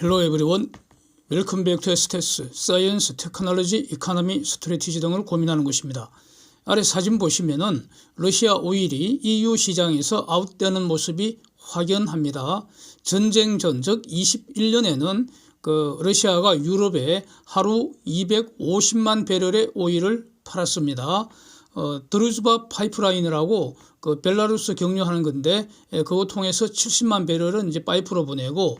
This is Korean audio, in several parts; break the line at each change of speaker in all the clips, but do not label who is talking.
Hello everyone. Welcome back to STS, Science, Technology, Economy, Strategy 등을 고민하는 것입니다. 아래 사진 보시면은 러시아 오일이 EU 시장에서 아웃되는 모습이 확연합니다. 전쟁 전, 즉 21년에는 러시아가 유럽에 하루 250만 배럴의 오일을 팔았습니다. 드루즈바 파이프라인이라고 벨라루스 경유하는 건데, 그거 통해서 70만 배럴은 이제 파이프로 보내고,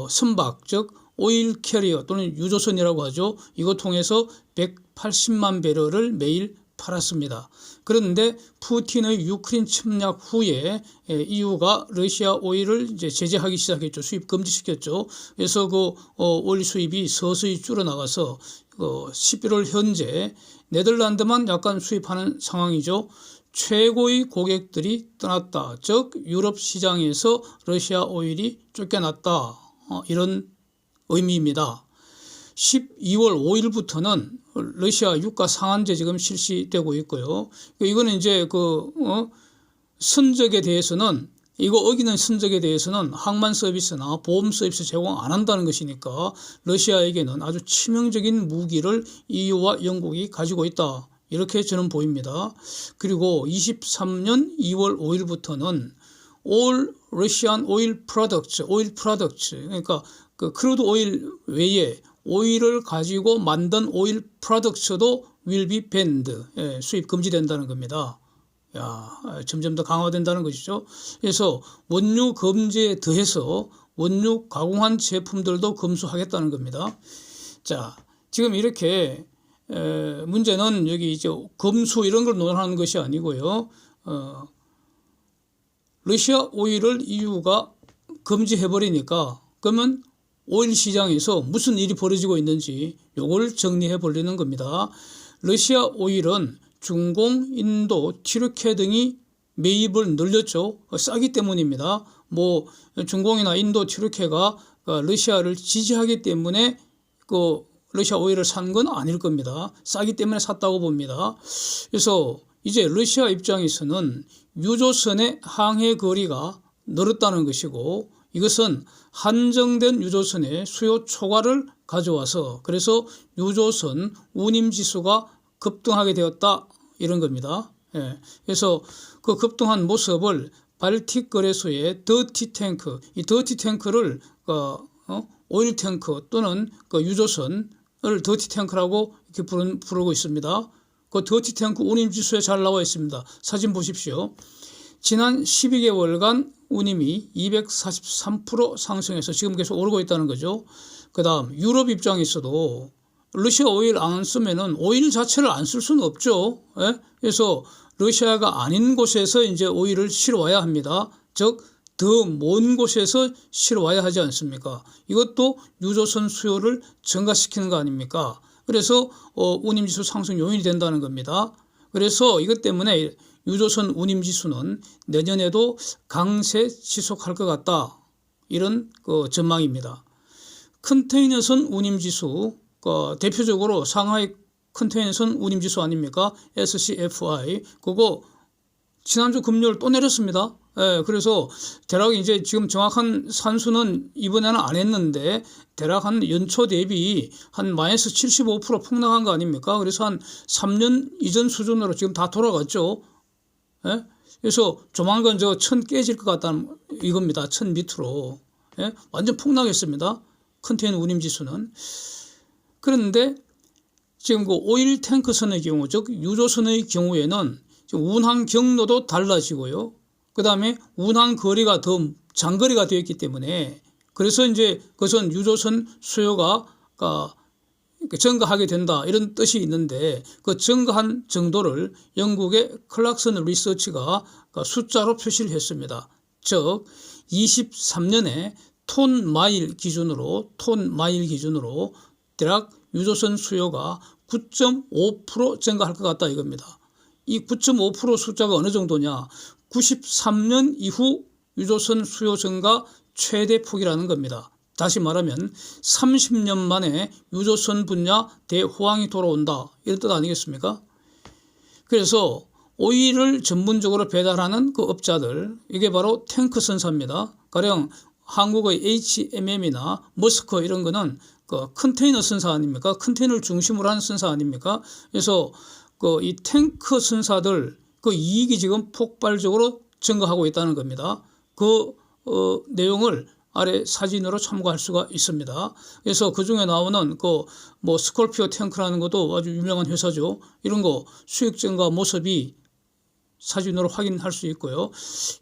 선박, 즉 오일 캐리어 또는 유조선이라고 하죠. 이거 통해서 180만 배럴을 매일 팔았습니다. 그런데 푸틴의 유크레인 침략 후에 EU가 러시아 오일을 이제 제재하기 시작했죠. 수입 금지시켰죠. 그래서 오일 수입이 서서히 줄어나가서 11월 현재 네덜란드만 약간 수입하는 상황이죠. 최고의 고객들이 떠났다. 즉 유럽 시장에서 러시아 오일이 쫓겨났다. 이런 의미입니다. 12월 5일부터는 러시아 유가 상한제 지금 실시되고 있고요. 이거는 이제 선적에 대해서는, 이거 어기는 선적에 대해서는 항만 서비스나 보험 서비스 제공 안 한다는 것이니까 러시아에게는 아주 치명적인 무기를 EU와 영국이 가지고 있다. 이렇게 저는 보입니다. 그리고 23년 2월 5일부터는 All Russian Oil Products, 그러니까 크루드 오일 외에 오일을 가지고 만든 오일 프로덕트도 will be banned, 수입 금지된다는 겁니다. 점점 더 강화된다는 것이죠. 그래서 원유 금지에 더해서 원유 가공한 제품들도 금수하겠다는 겁니다. 자, 지금 이렇게 문제는 여기 이제 금수 이런 걸 논하는 것이 아니고요. 러시아 오일을 EU가 금지해버리니까 그러면 오일 시장에서 무슨 일이 벌어지고 있는지 요걸 정리해 보려는 겁니다. 러시아 오일은 중공, 인도, 튀르키 등이 매입을 늘렸죠. 싸기 때문입니다. 중공이나 인도, 튀르키가 러시아를 지지하기 때문에 러시아 오일을 산 건 아닐 겁니다. 싸기 때문에 샀다고 봅니다. 그래서 이제 러시아 입장에서는 유조선의 항해 거리가 늘었다는 것이고, 이것은 한정된 유조선의 수요 초과를 가져와서 그래서 유조선 운임지수가 급등하게 되었다, 이런 겁니다. 그래서 그 급등한 모습을 발틱 거래소의 더티 탱크, 이 더티 탱크를 오일 탱크 또는 유조선을 더티 탱크라고 이렇게 부르고 있습니다. 그 더티 탱크 운임지수에 잘 나와 있습니다. 사진 보십시오. 지난 12개월간 운임이 243% 상승해서 지금 계속 오르고 있다는 거죠. 그 다음 유럽 입장에서도 러시아 오일 안 쓰면은 오일 자체를 안 쓸 수는 없죠. 그래서 러시아가 아닌 곳에서 이제 오일을 실어와야 합니다. 즉 더 먼 곳에서 실어와야 하지 않습니까? 이것도 유조선 수요를 증가시키는 거 아닙니까? 그래서 운임지수 상승 요인이 된다는 겁니다. 그래서 이것 때문에 유조선 운임지수는 내년에도 강세 지속할 것 같다, 이런 전망입니다. 컨테이너선 운임지수, 대표적으로 상하이 컨테이너선 운임지수 아닙니까? SCFI, 그거 지난주 금요일 또 내렸습니다. 그래서 대략 이제 지금 정확한 산수는 이번에는 안 했는데 대략 한 연초 대비 한 마이너스 75% 폭락한 거 아닙니까? 그래서 한 3년 이전 수준으로 지금 다 돌아갔죠. 그래서 조만간 1000 깨질 것 같다는 이겁니다. 1000 밑으로. 완전 폭락했습니다. 컨테이너 운임지수는. 그런데 지금 오일 탱크선의 경우, 즉 유조선의 경우에는 운항 경로도 달라지고요. 그 다음에 운항 거리가 더 장거리가 되었기 때문에 그래서 이제 그것은 유조선 수요가 증가하게 된다, 이런 뜻이 있는데 그 증가한 정도를 영국의 클락슨 리서치가 숫자로 표시를 했습니다. 즉 23년에 톤 마일 기준으로 대략 유조선 수요가 9.5% 증가할 것 같다, 이겁니다. 이 9.5% 숫자가 어느 정도냐? 93년 이후 유조선 수요 증가 최대 폭이라는 겁니다. 다시 말하면 30년 만에 유조선 분야 대호황이 돌아온다, 이런 뜻 아니겠습니까? 그래서 오일을 전문적으로 배달하는 그 업자들, 이게 바로 탱크 선사입니다. 가령 한국의 HMM이나 머스크 이런 거는 그 컨테이너 선사 아닙니까? 컨테이너를 중심으로 하는 선사 아닙니까? 그래서 그 이 탱크 선사들 그 이익이 지금 폭발적으로 증가하고 있다는 겁니다. 그 내용을 아래 사진으로 참고할 수가 있습니다. 그래서 그 중에 나오는 그 뭐 스콜피오 탱크라는 것도 아주 유명한 회사죠. 이런 거 수익 증가 모습이 사진으로 확인할 수 있고요.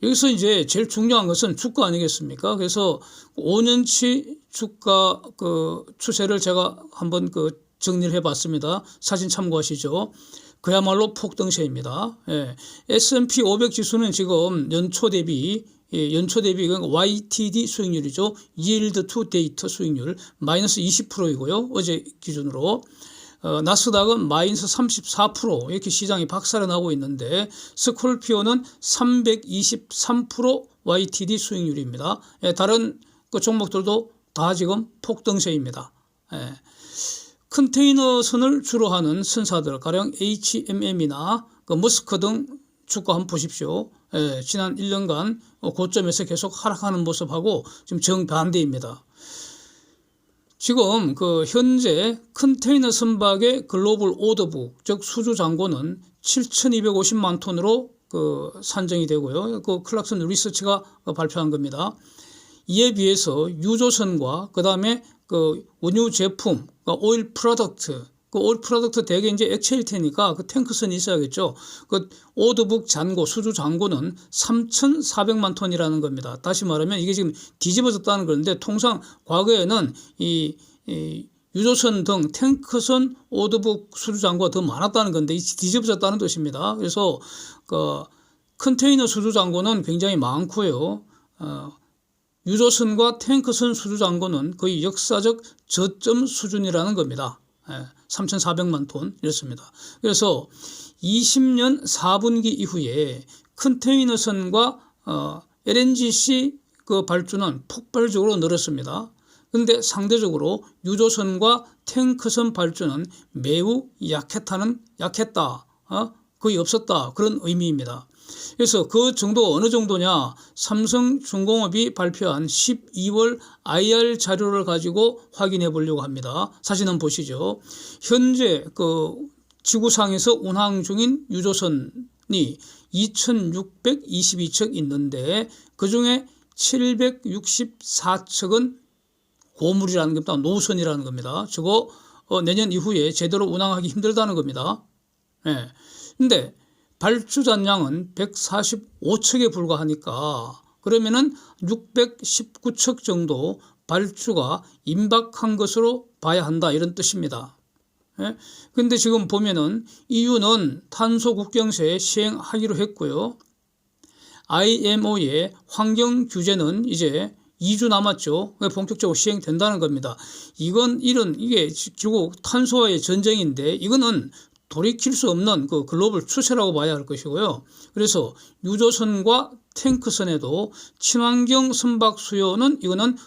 여기서 이제 제일 중요한 것은 주가 아니겠습니까? 그래서 5년치 주가 그 추세를 제가 한번 그 정리를 해봤습니다. 사진 참고하시죠. 그야말로 폭등세입니다. 예. S&P 500 지수는 지금 연초 대비 그러니까 YTD 수익률이죠. Yield to Date 수익률 마이너스 20%이고요. 어제 기준으로. 나스닥은 마이너스 34% 이렇게 시장이 박살이 나고 있는데 스콜피오는 323% YTD 수익률입니다. 예, 다른 그 종목들도 다 지금 폭등세입니다. 예. 컨테이너 선을 주로 하는 선사들 가령 HMM이나 그 머스크 등 주가 한번 보십시오. 예, 지난 1년간 고점에서 계속 하락하는 모습하고 지금 정반대입니다. 지금 그 현재 컨테이너 선박의 글로벌 오더북 즉 수주 잔고는 7,250만 톤으로 그 산정이 되고요. 그 클락슨 리서치가 발표한 겁니다. 이에 비해서 유조선과 그다음에 그 원유 제품, 오일 프로덕트, 그 오일 프로덕트 대개 이제 액체일 테니까 그 탱크선이 있어야겠죠. 그 오더북 잔고, 수주 잔고는 3,400만 톤이라는 겁니다. 다시 말하면 이게 지금 뒤집어졌다는 건데 통상 과거에는 이 유조선 등 탱크선 오더북 수주 잔고가 더 많았다는 건데 뒤집어졌다는 뜻입니다. 그래서 그 컨테이너 수주 잔고는 굉장히 많고요. 유조선과 탱크선 수주 잔고는 거의 역사적 저점 수준이라는 겁니다. 3,400만 톤 이렇습니다. 그래서 20년 4분기 이후에 컨테이너선과 LNGC 그 발주는 폭발적으로 늘었습니다. 그런데 상대적으로 유조선과 탱크선 발주는 매우 약했다, 거의 없었다 그런 의미입니다. 그래서 그 정도가 어느 정도냐, 삼성중공업이 발표한 12월 IR 자료를 가지고 확인해 보려고 합니다. 사진 한번 보시죠. 현재 그 지구상에서 운항 중인 유조선이 2,622척 있는데 그중에 764척은 고물이라는 겁니다. 노선이라는 겁니다. 저거 내년 이후에 제대로 운항하기 힘들다는 겁니다. 예. 근데 발주 잔량은 145척에 불과하니까 그러면은 619척 정도 발주가 임박한 것으로 봐야 한다 이런 뜻입니다. 그런데 지금 보면은 EU는 탄소 국경세 시행하기로 했고요. IMO의 환경 규제는 이제 2주 남았죠. 본격적으로 시행된다는 겁니다. 이게 결국 탄소와의 전쟁인데 이거는 돌이킬 수 없는 그 글로벌 추세라고 봐야 할 것이고요. 그래서 유조선과 탱크선에도 친환경 선박 수요는 이거는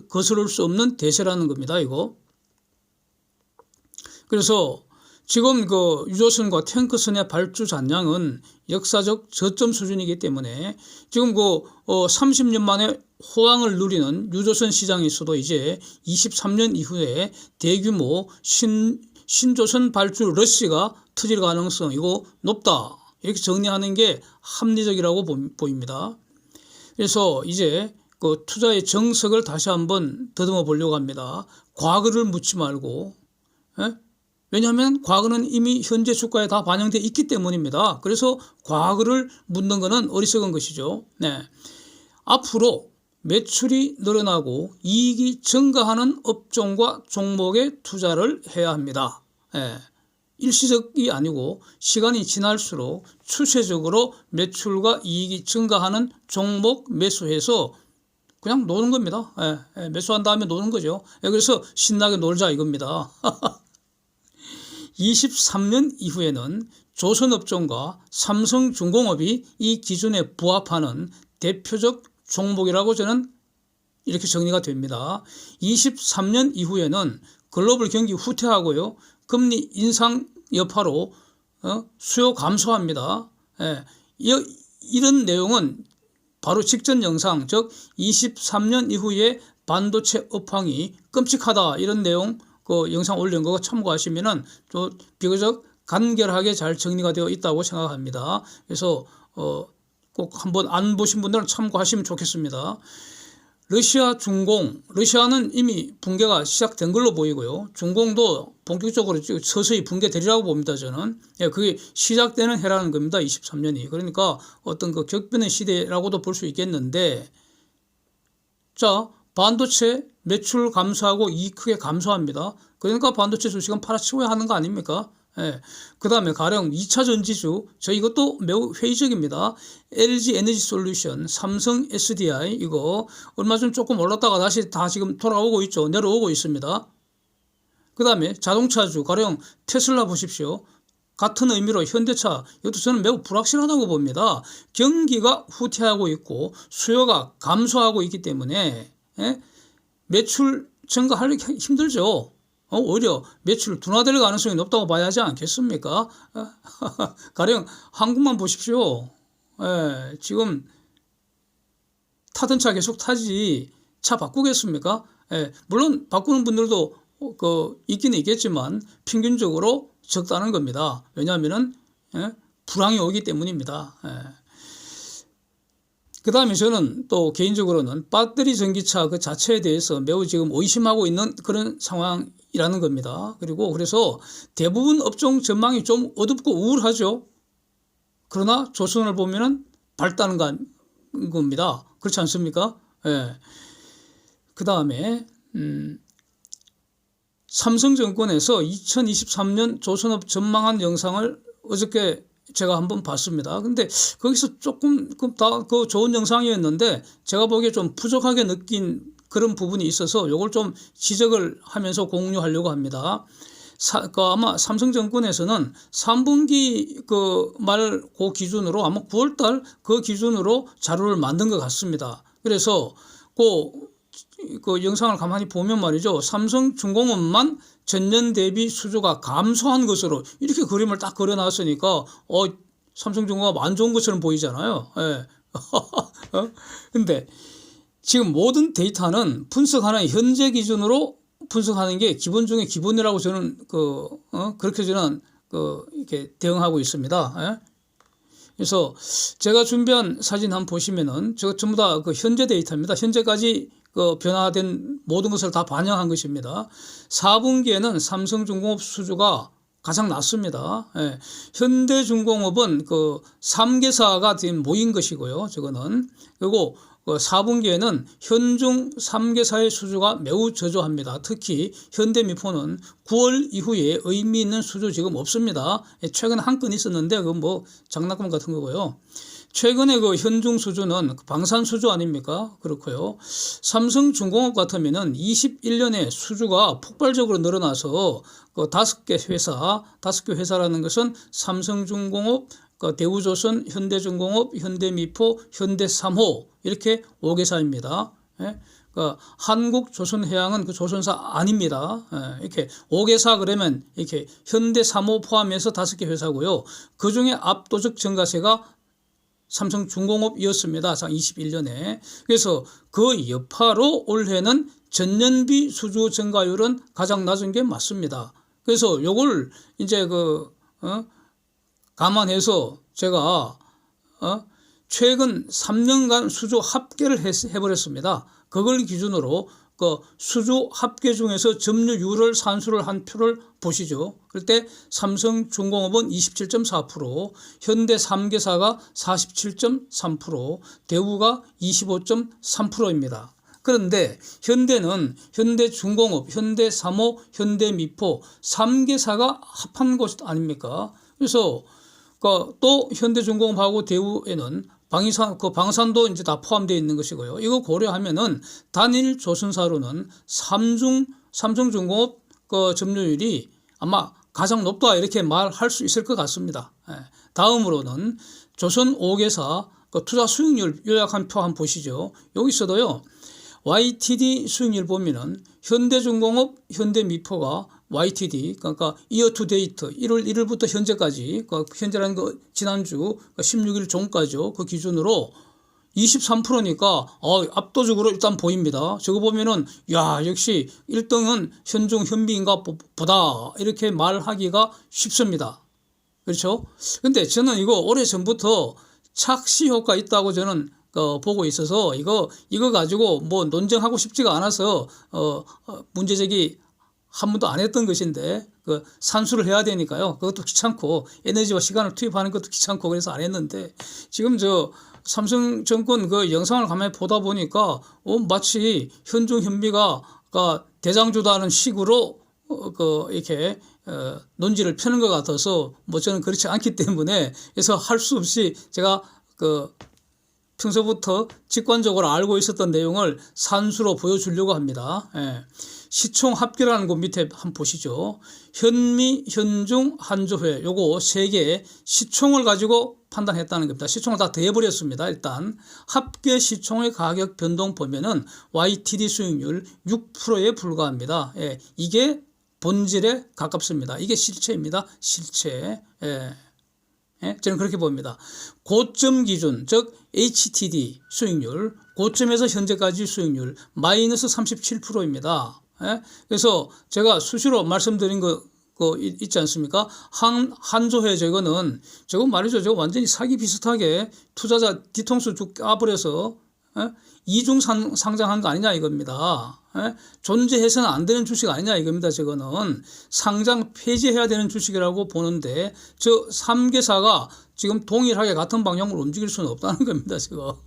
거스를 수 없는 대세라는 겁니다. 이거. 그래서 지금 그 유조선과 탱크선의 발주 잔량은 역사적 저점 수준이기 때문에 지금 그 30년 만에 호황을 누리는 유조선 시장에서도 이제 23년 이후에 대규모 신조선 발주 러시가 터질 가능성 이거 높다 이렇게 정리하는 게 합리적이라고 보입니다. 그래서 이제 그 투자의 정석을 다시 한번 더듬어 보려고 합니다. 과거를 묻지 말고, 왜냐하면 과거는 이미 현재 주가에 다 반영되어 있기 때문입니다. 그래서 과거를 묻는 것은 어리석은 것이죠. 네. 앞으로 매출이 늘어나고 이익이 증가하는 업종과 종목에 투자를 해야 합니다. 일시적이 아니고 시간이 지날수록 추세적으로 매출과 이익이 증가하는 종목 매수해서 그냥 노는 겁니다. 매수한 다음에 노는 거죠. 그래서 신나게 놀자 이겁니다. 23년 이후에는 조선업종과 삼성중공업이 이 기준에 부합하는 대표적 종목이라고 저는 이렇게 정리가 됩니다. 23년 이후에는 글로벌 경기 후퇴하고요. 금리 인상 여파로 수요 감소합니다. 이런 내용은 바로 직전 영상, 즉 23년 이후에 반도체 업황이 끔찍하다 이런 내용 그 영상 올린 거 참고하시면은 또 비교적 간결하게 잘 정리가 되어 있다고 생각합니다. 그래서 꼭 한번 안 보신 분들은 참고하시면 좋겠습니다. 러시아 중공, 러시아는 이미 붕괴가 시작된 걸로 보이고요. 중공도 본격적으로 서서히 붕괴되리라고 봅니다. 저는. 예, 그게 시작되는 해라는 겁니다. 23년이. 그러니까 어떤 그 격변의 시대라고도 볼 수 있겠는데, 자, 반도체 매출 감소하고 이익 크게 감소합니다. 그러니까 반도체 주식은 팔아치워야 하는 거 아닙니까? 예. 그 다음에 가령 2차 전지주, 저 이것도 매우 회의적입니다. LG 에너지 솔루션, 삼성 SDI, 이거 얼마 전 조금 올랐다가 다시 다 지금 돌아오고 있죠. 내려오고 있습니다. 그 다음에 자동차주, 가령 테슬라 보십시오. 같은 의미로 현대차, 이것도 저는 매우 불확실하다고 봅니다. 경기가 후퇴하고 있고 수요가 감소하고 있기 때문에 매출 증가하기 힘들죠. 오히려 매출 둔화될 가능성이 높다고 봐야 하지 않겠습니까? 가령 한국만 보십시오. 지금 타던 차 계속 타지 차 바꾸겠습니까? 물론 바꾸는 분들도 있기는 있겠지만 평균적으로 적다는 겁니다. 왜냐하면 불황이 오기 때문입니다. 그 다음에 저는 또 개인적으로는 배터리 전기차 그 자체에 대해서 매우 지금 의심하고 있는 그런 상황이라는 겁니다. 그리고 그래서 대부분 업종 전망이 좀 어둡고 우울하죠. 그러나 조선을 보면은 밝다는 겁니다. 그렇지 않습니까? 그 다음에 삼성증권에서 2023년 조선업 전망한 영상을 어저께 제가 한번 봤습니다. 근데 거기서 조금 다 그 좋은 영상이었는데 제가 보기에 좀 부족하게 느낀 그런 부분이 있어서 이걸 좀 지적을 하면서 공유하려고 합니다. 아마 삼성증권에서는 3분기 그 기준으로 아마 9월달 그 기준으로 자료를 만든 것 같습니다. 그래서 그 영상을 가만히 보면 말이죠. 삼성중공업만 전년 대비 수주가 감소한 것으로 이렇게 그림을 딱 그려놨으니까 삼성중공업 안 좋은 것처럼 보이잖아요. 근데 지금 모든 데이터는 분석하는 현재 기준으로 분석하는 게 기본 중에 기본이라고 저는 그렇게 저는 이렇게 대응하고 있습니다. 그래서 제가 준비한 사진 한번 보시면은 저 전부 다 그 현재 데이터입니다. 현재까지 변화된 모든 것을 다 반영한 것입니다. 4분기에는 삼성중공업 수주가 가장 낮습니다. 현대중공업은 그 3개사가 지금 모인 것이고요. 저거는. 그리고 4분기에는 현중 3개사의 수주가 매우 저조합니다. 특히 현대미포는 9월 이후에 의미 있는 수주 지금 없습니다. 최근에 한 건 있었는데 그건 뭐 장난감 같은 거고요. 최근에 그 현중 수주는 방산 수주 아닙니까? 그렇고요. 삼성중공업 같으면은 21년에 수주가 폭발적으로 늘어나서 그 5개 회사라는 것은 삼성중공업, 대우조선, 현대중공업, 현대미포, 현대삼호 이렇게 5개사입니다. 한국조선해양은 그 조선사 아닙니다. 이렇게 5개사 그러면 이렇게 현대삼호 포함해서 5개 회사고요. 그 중에 압도적 증가세가 삼성중공업이었습니다. 21년에. 그래서 그 여파로 올해는 전년비 수주 증가율은 가장 낮은 게 맞습니다. 그래서 요걸 이제 감안해서 제가 최근 3년간 수주 합계를 해버렸습니다. 그걸 기준으로 그 수주 합계 중에서 점유율을 산수를 한 표를 보시죠. 그럴 때 삼성중공업은 27.4%, 현대 3개사가 47.3%, 대우가 25.3%입니다. 그런데 현대는 현대중공업, 현대삼호, 현대미포 3개사가 합한 곳 아닙니까? 그래서 또 현대중공업하고 대우에는 방산도 이제 다 포함되어 있는 것이고요. 이거 고려하면은 단일 조선사로는 삼성중공업 점유율이 아마 가장 높다 이렇게 말할 수 있을 것 같습니다. 다음으로는 조선 5개사 투자 수익률 요약한 표 한번 보시죠. 여기서도요. YTD 수익률 보면은 현대중공업, 현대미포가 YTD 그러니까 이어 투 데이트 1월 1일부터 현재까지 현재라는 거 지난주 16일 종까지요. 그 기준으로 23%니까 압도적으로 일단 보입니다. 저거 보면은 야 역시 1등은 현중 현미인가 보다 이렇게 말하기가 쉽습니다. 그렇죠? 근데 저는 이거 오래전부터 착시 효과 있다고 저는 보고 있어서 이거 가지고 뭐 논쟁하고 싶지가 않아서 문제제기 한 번도 안 했던 것인데 그 산수를 해야 되니까요. 그것도 귀찮고 에너지와 시간을 투입하는 것도 귀찮고 그래서 안 했는데 지금 저 삼성증권 그 영상을 가만히 보다 보니까 마치 현중 현미가 대장주다는 식으로 이렇게 논지를 펴는 것 같아서 뭐 저는 그렇지 않기 때문에 그래서 할 수 없이 제가 평소부터 직관적으로 알고 있었던 내용을 산수로 보여주려고 합니다. 시총 합계라는 곳 밑에 한번 보시죠. 현미, 현중, 한조회 요거 세 개의 시총을 가지고 판단했다는 겁니다. 시총을 다 더해버렸습니다. 일단 합계 시총의 가격 변동 보면은 YTD 수익률 6%에 불과합니다. 이게 본질에 가깝습니다. 이게 실체입니다. 실체. 저는 그렇게 봅니다. 고점 기준, 즉 HTD 수익률, 고점에서 현재까지 수익률 마이너스 37%입니다. 그래서 제가 수시로 말씀드린 거 있지 않습니까? 한조회 저거 말이죠. 저거 완전히 사기 비슷하게 투자자 뒤통수 쭉 까버려서 이중 상장한 거 아니냐 이겁니다. 존재해서는 안 되는 주식 아니냐 이겁니다. 저거는 상장 폐지해야 되는 주식이라고 보는데 저 3개사가 지금 동일하게 같은 방향으로 움직일 수는 없다는 겁니다. 저거.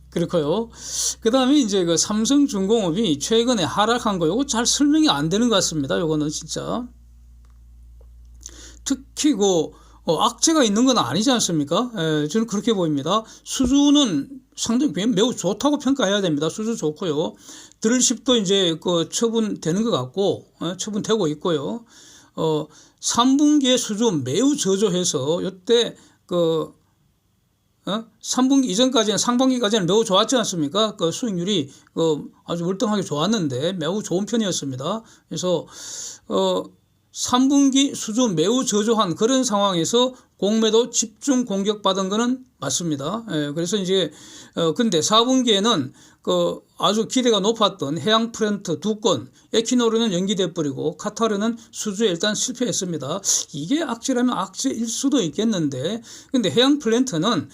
그렇고요. 그 다음에 이제 그 삼성중공업이 최근에 하락한 거 요거 잘 설명이 안 되는 것 같습니다. 요거는 진짜 특히 악재가 있는 건 아니지 않습니까? 저는 그렇게 보입니다. 수주는 상당히 매우 좋다고 평가해야 됩니다. 수주 좋고요. 드릴십도 이제 처분되는 것 같고, 처분되고 있고요. 3분기에 수주 매우 저조해서 이때 3분기 이전까지는 상반기까지는 매우 좋았지 않습니까? 수익률이 아주 월등하게 좋았는데 매우 좋은 편이었습니다. 그래서 3분기 수주 매우 저조한 그런 상황에서 공매도 집중 공격받은 거는 맞습니다. 그래서 이제 근데 4분기에는 아주 기대가 높았던 해양 플랜트 2건, 에퀴노르는 연기돼 버리고 카타르는 수주에 일단 실패했습니다. 이게 악재라면 악재일 수도 있겠는데, 근데 해양 플랜트는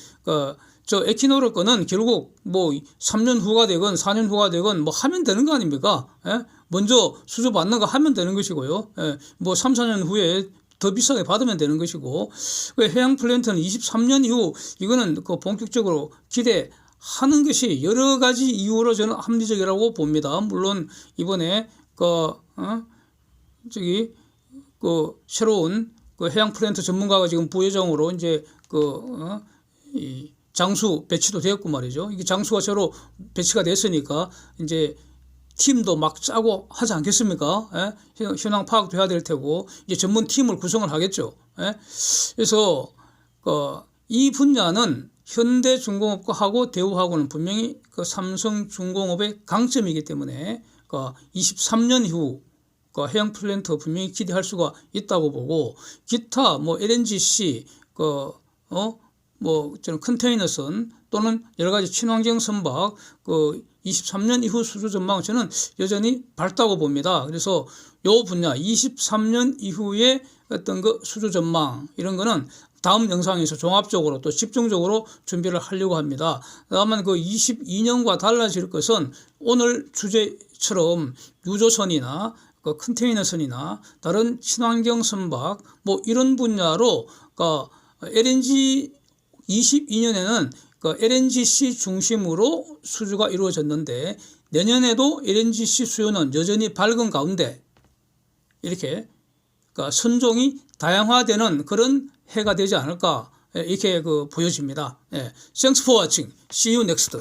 저 에퀴노르 거는 결국 뭐 3년 후가 되건 4년 후가 되건 뭐 하면 되는 거 아닙니까? 먼저 수주 받는 거 하면 되는 것이고요. 뭐 3, 4년 후에 더 비싸게 받으면 되는 것이고, 해양 플랜트는 23년 이후 이거는 본격적으로 기대하는 것이 여러 가지 이유로 저는 합리적이라고 봅니다. 물론 이번에 새로운 해양 플랜트 전문가가 지금 부회장으로 이제 이 장수 배치도 되었고 말이죠. 이게 장수가 새로 배치가 됐으니까 이제 팀도 막 짜고 하지 않겠습니까? 현황 파악도 해야 될 테고 이제 전문 팀을 구성을 하겠죠. 그래서 이 분야는 현대중공업하고 대우하고는 분명히 삼성중공업의 강점이기 때문에 23년 이후 해양 플랜트 분명히 기대할 수가 있다고 보고, 기타 뭐 LNGC 저는 컨테이너선 또는 여러 가지 친환경 선박 23년 이후 수주 전망은 저는 여전히 밝다고 봅니다. 그래서 요 분야 23년 이후의 어떤 수주 전망 이런 거는 다음 영상에서 종합적으로 또 집중적으로 준비를 하려고 합니다. 다만 22년과 달라질 것은 오늘 주제처럼 유조선이나 컨테이너선이나 다른 친환경 선박 뭐 이런 분야로 LNG 22년에는 LNGC 중심으로 수주가 이루어졌는데 내년에도 LNGC 수요는 여전히 밝은 가운데 이렇게 선종이 다양화되는 그런 해가 되지 않을까 이렇게 보여집니다. Thanks for watching. See you next.